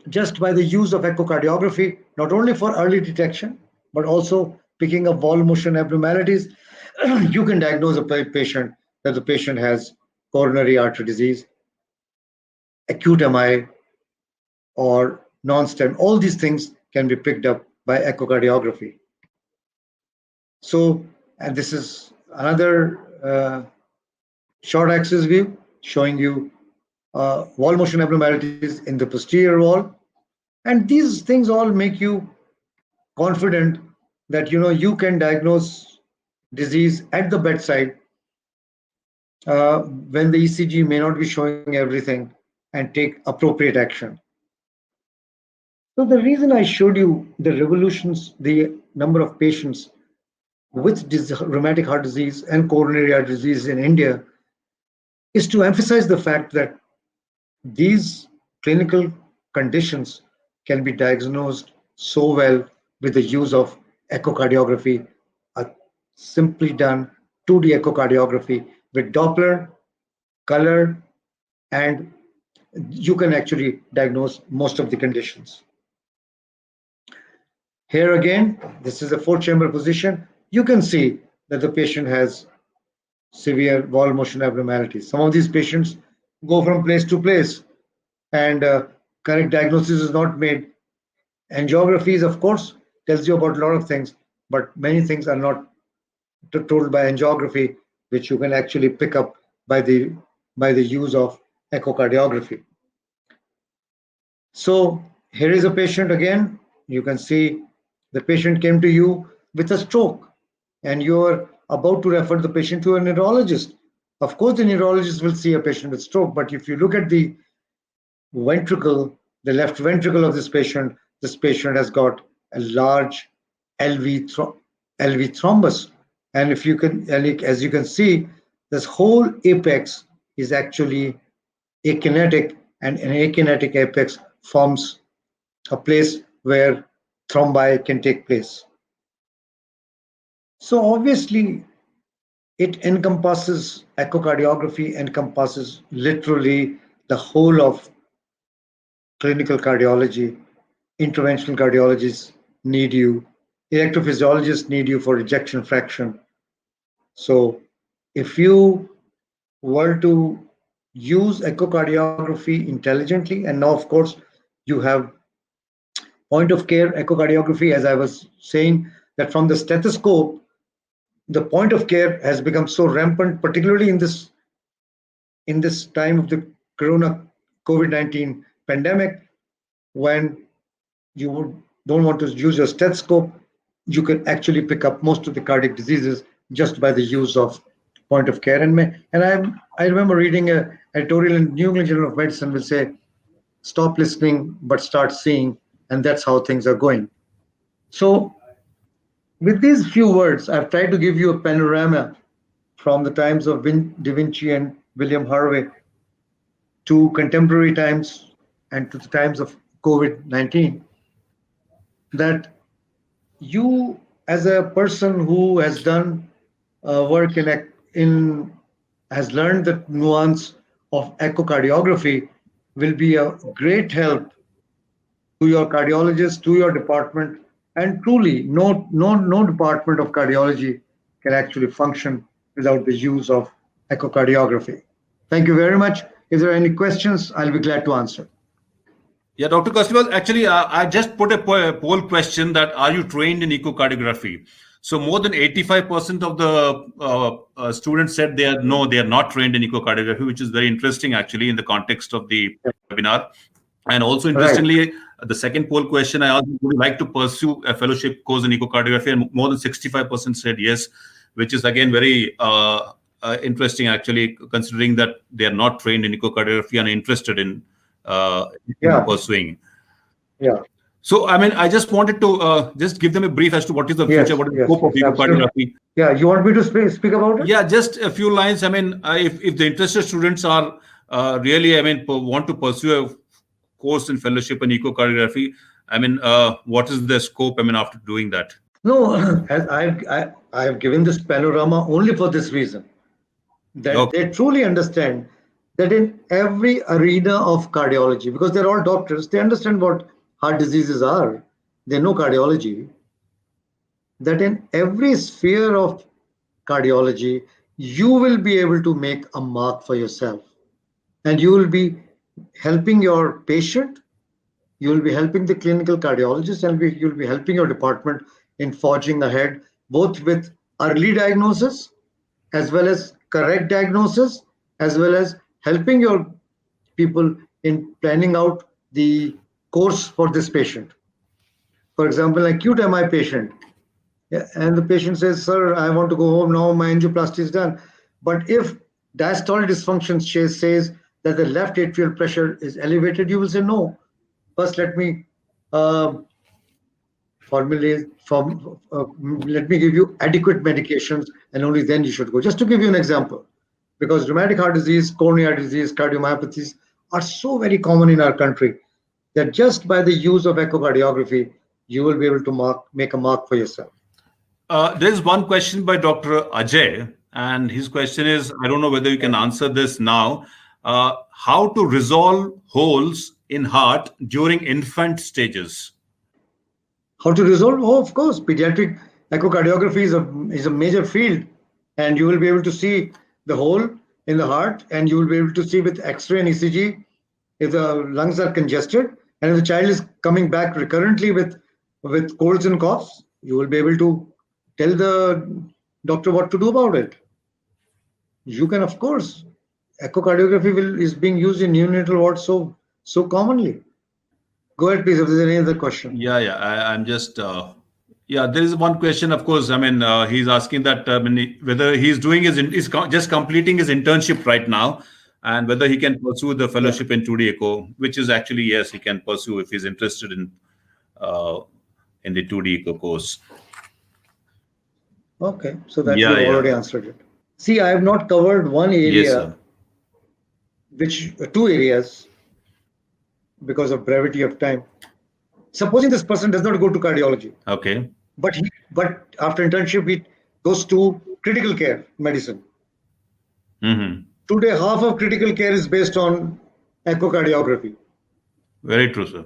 just by the use of echocardiography, not only for early detection, but also picking up wall motion abnormalities, you can diagnose a patient that the patient has coronary artery disease, acute MI, or non-stem. All these things can be picked up by echocardiography. So, and this is another short axis view showing you wall motion abnormalities in the posterior wall. And these things all make you confident that you can diagnose disease at the bedside when the ECG may not be showing everything, and take appropriate action. So the reason I showed you the number of patients with rheumatic heart disease and coronary artery disease in India is to emphasize the fact that these clinical conditions can be diagnosed so well with the use of echocardiography, a simply done 2D echocardiography with Doppler, color, and you can actually diagnose most of the conditions. Here again, this is a 4-chamber position. You can see that the patient has severe wall motion abnormalities. Some of these patients go from place to place, and correct diagnosis is not made. Angiographies, of course, tells you about a lot of things, but many things are not told by angiography, which you can actually pick up by the use of echocardiography. So here is a patient again. You can see the patient came to you with a stroke, and you're about to refer the patient to a neurologist. Of course, the neurologist will see a patient with stroke, but if you look at the ventricle, the left ventricle of this patient has got a large LV thrombus. And if you can, as you can see, this whole apex is actually akinetic, and an akinetic apex forms a place where thrombi can take place. So obviously, echocardiography encompasses literally the whole of clinical cardiology. Interventional cardiologists need you. Electrophysiologists need you for ejection fraction. So if you were to use echocardiography intelligently, and now of course you have point of care echocardiography, as I was saying, that from the stethoscope, the point of care has become so rampant, particularly in this time of the COVID-19 pandemic, when you don't want to use your stethoscope, you can actually pick up most of the cardiac diseases just by the use of point of care. And I remember reading an editorial in New England Journal of Medicine will say, stop listening but start seeing, and that's how things are going. So with these few words, I've tried to give you a panorama from the times of Da Vinci and William Harvey to contemporary times and to the times of COVID-19, that you, as a person who has done work has learned the nuance of echocardiography, will be a great help to your cardiologist, to your department, and truly no department of cardiology can actually function without the use of echocardiography. Thank you very much. If there are any questions, I'll be glad to answer. Yeah, Dr. Kasturi, actually, I just put a poll question that are you trained in echocardiography? So more than 85% of the students said they are not trained in echocardiography, which is very interesting actually in the context of the webinar. And also interestingly, the second poll question I asked, would you like to pursue a fellowship course in echocardiography? And more than 65% said yes, which is again very interesting actually, considering that they are not trained in echocardiography and are interested in pursuing. Yeah. So, I mean, I just wanted to just give them a brief as to what is the future, what is the scope of echocardiography. Yeah, you want me to speak about it? Yeah, just a few lines. I mean, if the interested students are really, I mean, want to pursue a course in fellowship in echocardiography, I mean, what is the scope, I mean, after doing that? No, I've given this panorama only for this reason, that they truly understand that in every arena of cardiology, because they're all doctors, they understand what heart diseases are, they know cardiology, that in every sphere of cardiology, you will be able to make a mark for yourself. And you will be helping your patient, you will be helping the clinical cardiologist, and you'll be helping your department in forging ahead, both with early diagnosis as well as correct diagnosis, as well as helping your people in planning out the course for this patient. For example, an acute MI patient, yeah, and the patient says, "Sir, I want to go home now. My angioplasty is done." But if diastolic dysfunction says that the left atrial pressure is elevated, you will say, "No. First, let me uh, formulate from. Let me give you adequate medications, and only then you should go." Just to give you an example, because rheumatic heart disease, coronary heart disease, cardiomyopathies are so very common in our country that just by the use of echocardiography, you will be able to make a mark for yourself. There's one question by Dr. Ajay, and his question is, I don't know whether you can answer this now. How to resolve holes in heart during infant stages? How to resolve? Oh, of course, pediatric echocardiography is a major field, and you will be able to see the hole in the heart, and you will be able to see with X-ray and ECG if the lungs are congested, and if the child is coming back recurrently with colds and coughs, you will be able to tell the doctor what to do about it. You can, of course, echocardiography is being used in neonatal wards so commonly. Go ahead, please, if there's any other question. Yeah. I'm just. Yeah, there is one question. Of course, I mean, he's asking that whether he's doing just completing his internship right now, and whether he can pursue the fellowship in 2D echo, which is actually yes, he can pursue if he's interested in the 2D echo course. Okay, so that you already answered it. See, I have not covered one area, two areas, because of brevity of time. Supposing this person does not go to cardiology. Okay. But after internship, he goes to critical care medicine. Mm-hmm. Today, half of critical care is based on echocardiography. Very true, sir.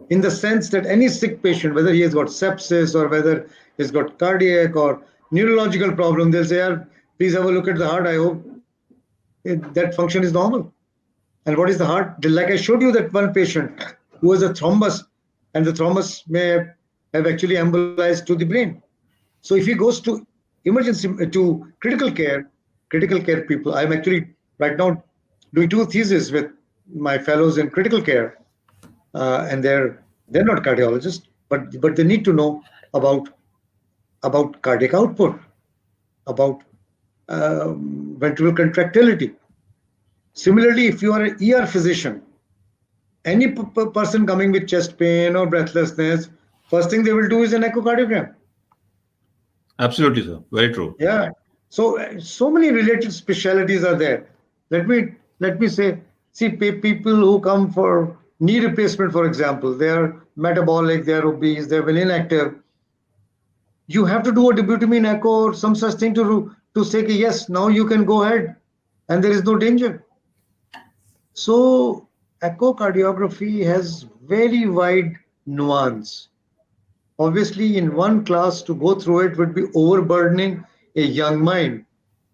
In the sense that any sick patient, whether he has got sepsis or whether he's got cardiac or neurological problem, they'll say, please have a look at the heart. I hope that function is normal. And what is the heart? Like I showed you that one patient who has a thrombus, and the thrombus may have actually embolized to the brain. So if he goes to to critical care people, I'm actually right now doing 2 theses with my fellows in critical care, and they're not cardiologists, but they need to know about cardiac output, about ventricular contractility. Similarly, if you are an ER physician, any person coming with chest pain or breathlessness, first thing they will do is an echocardiogram. Absolutely, sir. Very true. Yeah. So many related specialties are there. Let me say, see, people who come for knee replacement, for example, they are metabolic, they are obese, they have been inactive. You have to do a dobutamine echo or some such thing to say, yes, now you can go ahead, and there is no danger. So echocardiography has very wide nuance. Obviously, in one class to go through it would be overburdening a young mind.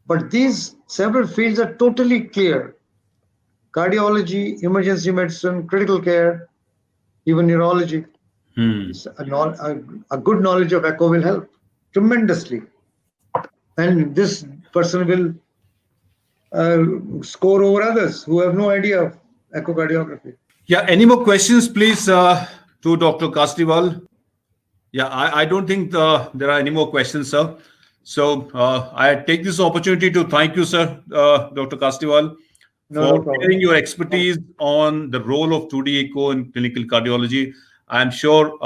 But these several fields are totally clear. Cardiology, emergency medicine, critical care, even neurology. A good knowledge of echo will help tremendously. And this person will score over others who have no idea of echocardiography. Yeah, any more questions, please, to Dr. Kasliwal? Yeah, I don't think there are any more questions, sir. So I take this opportunity to thank you, sir, Dr. Kasliwal, for sharing your expertise on the role of 2D echo in clinical cardiology. I'm sure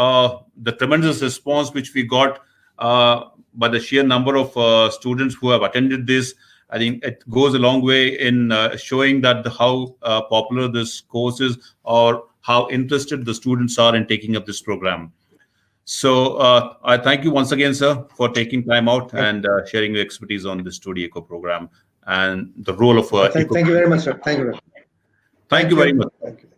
the tremendous response which we got by the sheer number of students who have attended this, I think it goes a long way in showing that how popular this course is, or how interested the students are in taking up this program. So I thank you once again, sir, for taking time out and sharing your expertise on this 2D echo program and the role of Thank you very much, sir. Thank you. Thank you very much. Thank you.